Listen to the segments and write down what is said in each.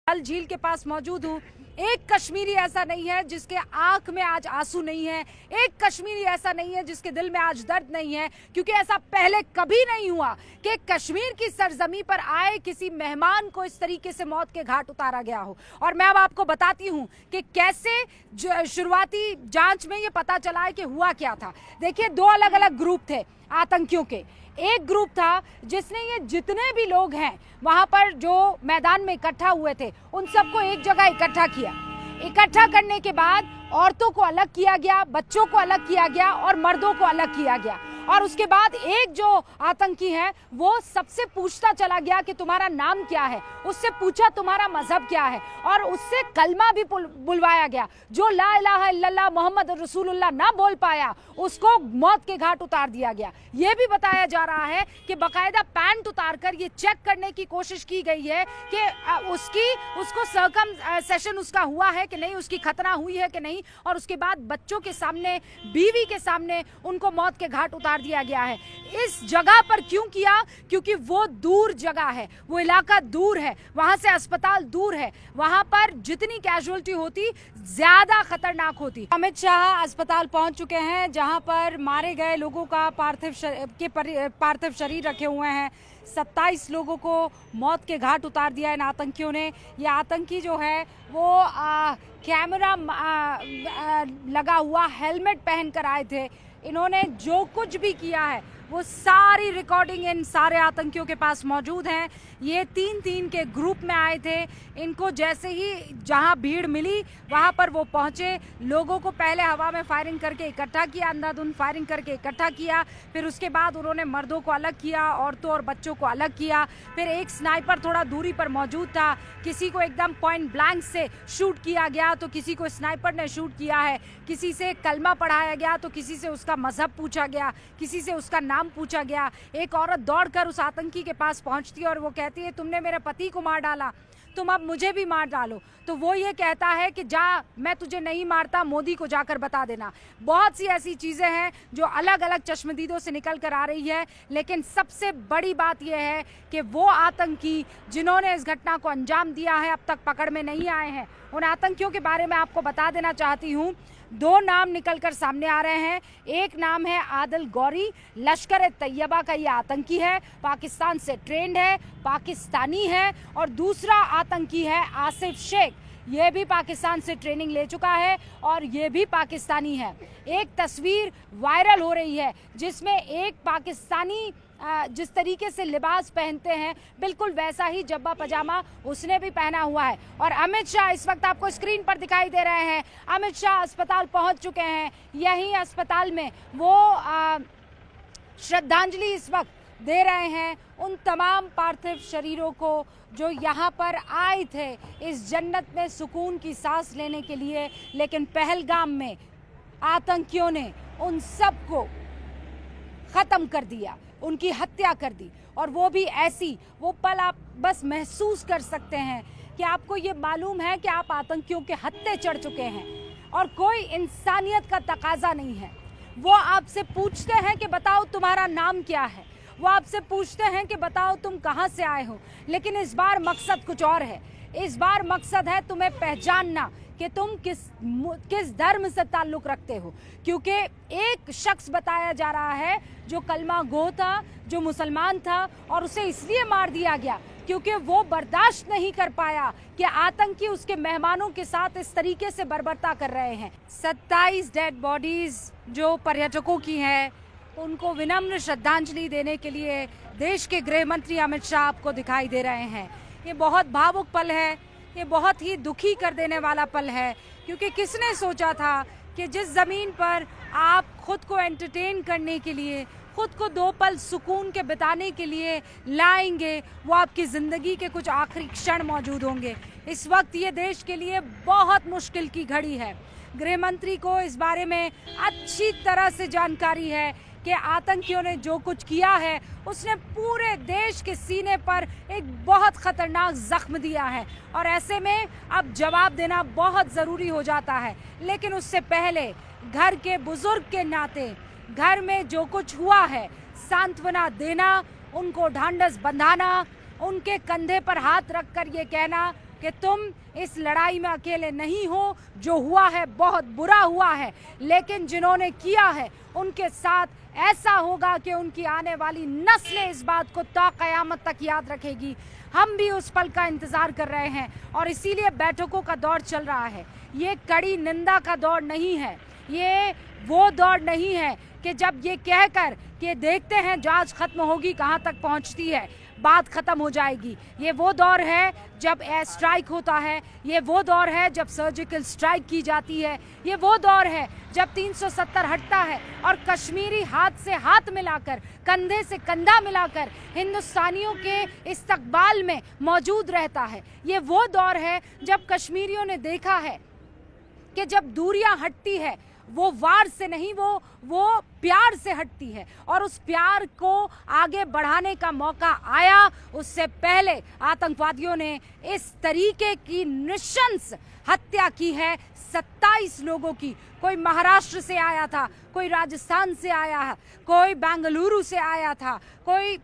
डल झील के पास मौजूद हूँ। एक कश्मीरी ऐसा नहीं है जिसके आंख में आज आंसू नहीं है, एक कश्मीरी ऐसा नहीं है जिसके दिल में आज दर्द नहीं है, क्योंकि ऐसा पहले कभी नहीं हुआ कि कश्मीर की सरजमी पर आए किसी मेहमान को इस तरीके से मौत के घाट उतारा गया हो। और मैं अब आपको बताती हूँ कि कैसे शुरुआती जांच में ये पता चला है कि हुआ क्या था। देखिए, दो अलग अलग ग्रुप थे आतंकियों के। एक ग्रुप था जिसने ये जितने भी लोग हैं वहां पर जो मैदान में इकट्ठा हुए थे उन सबको एक जगह इकट्ठा किया। इकट्ठा करने के बाद औरतों को अलग किया गया, बच्चों को अलग किया गया और मर्दों को अलग किया गया। और उसके बाद एक जो आतंकी है वो सबसे पूछता चला गया कि तुम्हारा नाम क्या है, उससे पूछा तुम्हारा मजहब क्या है, और उससे कलमा भी बुलवाया गया। जो ला इलाहा इल्लल्लाह मोहम्मद रसूलुल्लाह ना बोल पाया उसको मौत के घाट उतार दिया गया। ये भी बताया जा रहा है कि बाकायदा पैंट उतारकर ये चेक करने की कोशिश की गई है कि उसको सर्कमसेशन उसका हुआ है कि नहीं, उसकी खतना हुई है कि नहीं, और उसके बाद बच्चों के सामने, बीवी के सामने उनको मौत के घाट उतार दिया गया है। इस जगह पर क्यों किया? क्योंकि वो दूर जगह है, वो इलाका दूर है, वहां से अस्पताल दूर है, वहां पर जितनी कैजुअलिटी होती ज्यादा खतरनाक होती। अमित शाह अस्पताल पहुंच चुके हैं जहां पर मारे गए लोगों का पार्थिव शरीर रखे हुए हैं। 27 लोगों को मौत के घाट उतार दिया इन आतंकियों ने। ये आतंकी जो है वो कैमरा लगा हुआ हेलमेट पहनकर आए थे। इन्होंने जो कुछ भी किया है वो सारी रिकॉर्डिंग इन सारे आतंकियों के पास मौजूद हैं। ये 3-3 के ग्रुप में आए थे। इनको जैसे ही जहां भीड़ मिली वहां पर वो पहुंचे, लोगों को पहले हवा में फायरिंग करके इकट्ठा किया, अंधाधुंध फायरिंग करके इकट्ठा किया। फिर उसके बाद उन्होंने मर्दों को अलग किया, औरतों और बच्चों को अलग किया। फिर एक स्नाइपर थोड़ा दूरी पर मौजूद था, किसी को एकदम पॉइंट ब्लैंक से शूट किया गया तो किसी को स्नाइपर ने शूट किया है। किसी से कलमा पढ़ाया गया तो किसी से उसका मजहब पूछा गया, किसी से उसका नाम पूछा गया। एक औरत दौड़कर उस आतंकी के पास पहुंचती है और वो कहती है, तुमने मेरे पति को मार डाला, तुम अब मुझे भी मार डालो। तो वो ये कहता है कि जा, मैं तुझे नहीं मारता, मोदी को जाकर बता देना। बहुत सी ऐसी चीजें हैं जो अलग अलग चश्मदीदों से निकल कर आ रही है, लेकिन सबसे बड़ी बात यह है कि वो आतंकी जिन्होंने इस घटना को अंजाम दिया है अब तक पकड़ में नहीं आए हैं। उन आतंकियों के बारे में आपको बता देना चाहती हूँ। 2 नाम निकलकर सामने आ रहे हैं। एक नाम है आदिल गौरी, लश्कर-ए-तैयबा का ये आतंकी है, पाकिस्तान से ट्रेंड है, पाकिस्तानी है। और दूसरा आतंकी है आसिफ शेख, ये भी पाकिस्तान से ट्रेनिंग ले चुका है और ये भी पाकिस्तानी है। एक तस्वीर वायरल हो रही है जिसमें एक पाकिस्तानी जिस तरीके से लिबास पहनते हैं बिल्कुल वैसा ही जब्बा पजामा उसने भी पहना हुआ है। और अमित शाह इस वक्त आपको स्क्रीन पर दिखाई दे रहे हैं। अमित शाह अस्पताल पहुंच चुके हैं। यही अस्पताल में वो श्रद्धांजलि इस वक्त दे रहे हैं उन तमाम पार्थिव शरीरों को जो यहाँ पर आए थे इस जन्नत में सुकून की सांस लेने के लिए। लेकिन पहलगाम में आतंकियों ने उन सबको खत्म कर दिया, उनकी हत्या कर दी। और वो भी ऐसी, वो पल आप बस महसूस कर सकते हैं कि आपको ये मालूम है कि आप आतंकियों के हत्थे चढ़ चुके हैं और कोई इंसानियत का तकाजा नहीं है। वो आपसे पूछते हैं कि बताओ तुम्हारा नाम क्या है, वो आपसे पूछते हैं कि बताओ तुम कहाँ से आए हो। लेकिन इस बार मकसद कुछ और है। इस बार मकसद है तुम्हें पहचानना कि तुम किस धर्म से ताल्लुक रखते हो। क्योंकि एक शख्स बताया जा रहा है जो कलमा गो था, जो मुसलमान था, और उसे इसलिए मार दिया गया क्योंकि वो बर्दाश्त नहीं कर पाया कि आतंकी उसके मेहमानों के साथ इस तरीके से बर्बरता कर रहे हैं। 27 डेड बॉडीज जो पर्यटकों की हैं, उनको विनम्र श्रद्धांजलि देने के लिए देश के गृह मंत्री अमित शाह आपको दिखाई दे रहे हैं। ये बहुत भावुक पल है, ये बहुत ही दुखी कर देने वाला पल है, क्योंकि किसने सोचा था कि जिस ज़मीन पर आप खुद को एंटरटेन करने के लिए, खुद को 2 पल सुकून के बिताने के लिए लाएंगे, वो आपकी ज़िंदगी के कुछ आखिरी क्षण मौजूद होंगे। इस वक्त ये देश के लिए बहुत मुश्किल की घड़ी है। गृह मंत्री को इस बारे में अच्छी तरह से जानकारी है कि आतंकियों ने जो कुछ किया है उसने पूरे देश के सीने पर एक बहुत खतरनाक जख्म दिया है और ऐसे में अब जवाब देना बहुत ज़रूरी हो जाता है। लेकिन उससे पहले घर के बुजुर्ग के नाते घर में जो कुछ हुआ है सांत्वना देना, उनको ढांढस बंधाना, उनके कंधे पर हाथ रखकर ये कहना कि तुम इस लड़ाई में अकेले नहीं हो, जो हुआ है बहुत बुरा हुआ है, लेकिन जिन्होंने किया है उनके साथ ऐसा होगा कि उनकी आने वाली नस्लें इस बात को ता क़यामत तक याद रखेगी। हम भी उस पल का इंतज़ार कर रहे हैं और इसीलिए बैठकों का दौर चल रहा है। ये कड़ी निंदा का दौर नहीं है, ये वो दौर नहीं है कि जब ये कहकर कि देखते हैं जांच खत्म होगी कहाँ तक पहुँचती है, बात खत्म हो जाएगी। ये वो दौर है जब एयर स्ट्राइक होता है, ये वो दौर है जब सर्जिकल स्ट्राइक की जाती है, ये वो दौर है जब 370 हटता है और कश्मीरी हाथ से हाथ मिलाकर, कंधे से कंधा मिलाकर हिंदुस्तानियों के इस्तकबाल में मौजूद रहता है। ये वो दौर है जब कश्मीरियों ने देखा है कि जब दूरियां हटती है वो वार से नहीं, वो प्यार से हटती है और उस प्यार को आगे बढ़ाने का मौका आया। उससे पहले आतंकवादियों ने इस तरीके की नृशंस हत्या की है 27 लोगों की। कोई महाराष्ट्र से आया था, कोई राजस्थान से आया है, कोई बेंगलुरु से आया था, कोई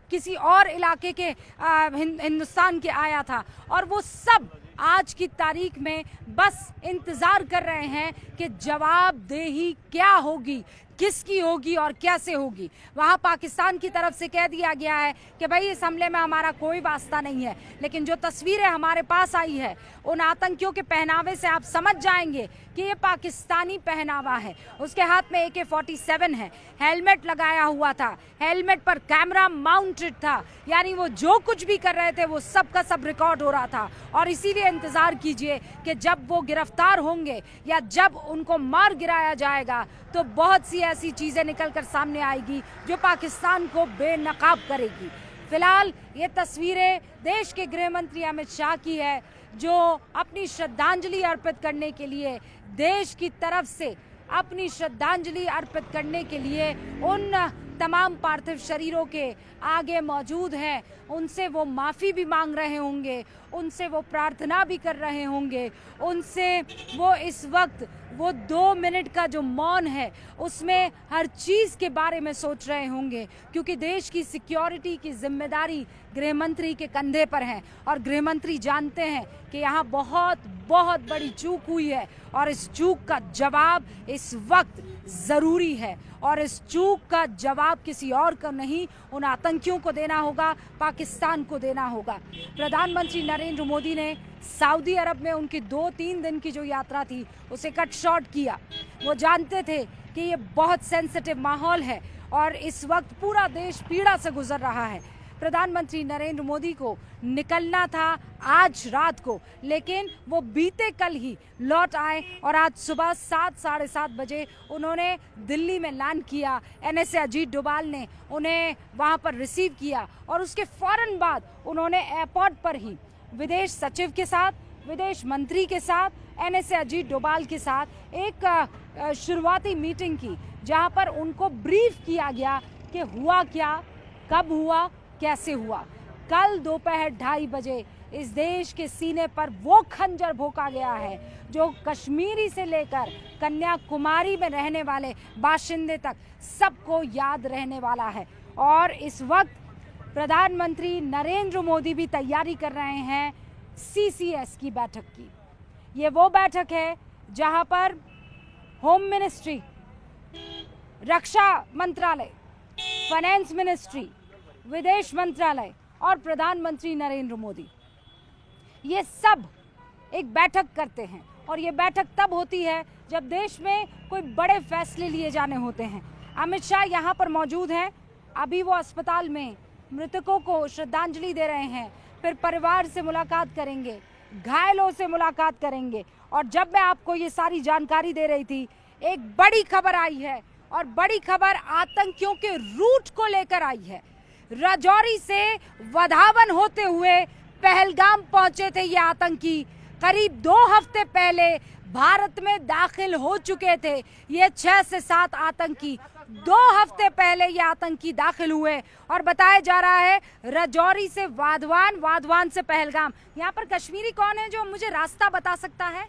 किसी और इलाके के हिंदुस्तान के आया था और वो सब आज की तारीख में बस इंतजार कर रहे हैं कि जवाबदेही क्या होगी, किसकी होगी और कैसे होगी। वहाँ पाकिस्तान की तरफ से कह दिया गया है कि भाई इस हमले में हमारा कोई वास्ता नहीं है, लेकिन जो तस्वीरें हमारे पास आई है उन आतंकियों के पहनावे से आप समझ जाएंगे कि ये पाकिस्तानी पहनावा है। उसके हाथ में AK-47 है, हेलमेट लगाया हुआ था, हेलमेट पर कैमरा माउंटेड था, यानी वो जो कुछ भी कर रहे थे वो सब का सब रिकॉर्ड हो रहा था। और इसीलिए इंतजार कीजिए कि जब वो गिरफ्तार होंगे या जब उनको मार गिराया जाएगा तो बहुत सी ऐसी चीजें निकलकर सामने आएगी जो पाकिस्तान को बेनकाब करेगी। फिलहाल ये तस्वीरें देश के गृह मंत्री अमित शाह की है, जो अपनी श्रद्धांजलि अर्पित करने के लिए देश की तरफ से अपनी श्रद्धांजलि अर्पित करने के लिए उन तमाम पार्थिव शरीरों के आगे मौजूद हैं। उनसे वो माफ़ी भी मांग रहे होंगे, उनसे वो प्रार्थना भी कर रहे होंगे, उनसे वो इस वक्त वो 2 मिनट का जो मौन है उसमें हर चीज़ के बारे में सोच रहे होंगे, क्योंकि देश की सिक्योरिटी की जिम्मेदारी गृह मंत्री के कंधे पर है और गृह मंत्री जानते हैं कि यहाँ बहुत बहुत बड़ी चूक हुई है और इस चूक का जवाब इस वक्त ज़रूरी है और इस चूक का जवाब किसी और को नहीं, उन आतंकियों को देना होगा, पाकिस्तान को देना होगा। प्रधानमंत्री नरेंद्र मोदी ने सऊदी अरब में उनकी 2-3 दिन की जो यात्रा थी उसे कट शॉर्ट किया। वो जानते थे कि ये बहुत सेंसिटिव माहौल है और इस वक्त पूरा देश पीड़ा से गुजर रहा है। प्रधानमंत्री नरेंद्र मोदी को निकलना था आज रात को, लेकिन वो बीते कल ही लौट आए और आज सुबह 7-7:30 बजे उन्होंने दिल्ली में लैंड किया। NSA अजीत डोभाल ने उन्हें वहां पर रिसीव किया और उसके फौरन बाद उन्होंने एयरपोर्ट पर ही विदेश सचिव के साथ, विदेश मंत्री के साथ, NSA अजीत डोभाल के साथ एक शुरुआती मीटिंग की, जहां पर उनको ब्रीफ किया गया कि हुआ क्या, कब हुआ, कैसे हुआ। कल दोपहर 2:30 बजे इस देश के सीने पर वो खंजर भोंका गया है जो कश्मीरी से लेकर कन्याकुमारी में रहने वाले बाशिंदे तक सबको याद रहने वाला है। और इस वक्त प्रधानमंत्री नरेंद्र मोदी भी तैयारी कर रहे हैं CCS की बैठक की। ये वो बैठक है जहां पर होम मिनिस्ट्री, रक्षा मंत्रालय, फाइनेंस मिनिस्ट्री, विदेश मंत्रालय और प्रधानमंत्री नरेंद्र मोदी ये सब एक बैठक करते हैं। और ये बैठक तब होती है जब देश में कोई बड़े फैसले लिए जाने होते हैं। अमित शाह यहाँ पर मौजूद हैं, अभी वो अस्पताल में मृतकों को श्रद्धांजलि दे रहे हैं, फिर परिवार से मुलाकात करेंगे, घायलों से मुलाकात करेंगे। और जब मैं आपको ये सारी जानकारी दे रही थी, एक बड़ी खबर आई है और बड़ी खबर आतंकियों के रूट को लेकर आई है। राजौरी से वधावन होते हुए पहलगाम पहुंचे थे ये आतंकी। करीब 2 हफ्ते पहले भारत में दाखिल हो चुके थे ये 6 से 7 आतंकी। 2 हफ्ते पहले ये आतंकी दाखिल हुए और बताया जा रहा है राजौरी से वाधवान, वाधवान से पहलगाम। यहाँ पर कश्मीरी कौन है जो मुझे रास्ता बता सकता है?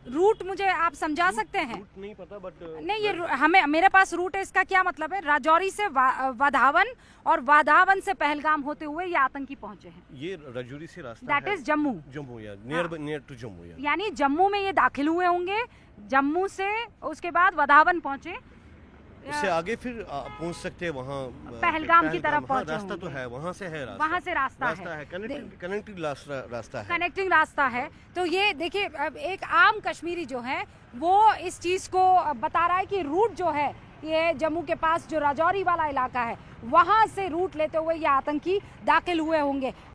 रूट मुझे आप समझा सकते हैं? रूट नहीं पता बट नहीं, ये हमें, मेरे पास रूट है, इसका क्या मतलब है? राजौरी से वाधावन और वाधावन से पहलगाम होते हुए ये आतंकी पहुंचे हैं। ये राजौरी से रास्ता दैट है, इज जम्मू। जम्मू या नियर टू जम्मू या यानी जम्मू में ये दाखिल हुए होंगे, जम्मू से उसके बाद वाधावन पहुंचे, उससे आगे फिर पहुंच सकते हैं वहाँ पहलगाम की तरफ पहुंचे रास्ता होंगे। तो है, वहाँ से है रास्ता, वहाँ से रास्ता है, कनेक्टिंग रास्ता है, कनेक्टिंग रास्ता है। तो ये देखिए, अब एक आम कश्मीरी जो है वो इस चीज को बता रहा है कि रूट जो है ये जम्मू के पास जो राजौरी वाला इलाका है वहां से रूट लेते हुए ये आतंकी दाखिल हुए होंगे।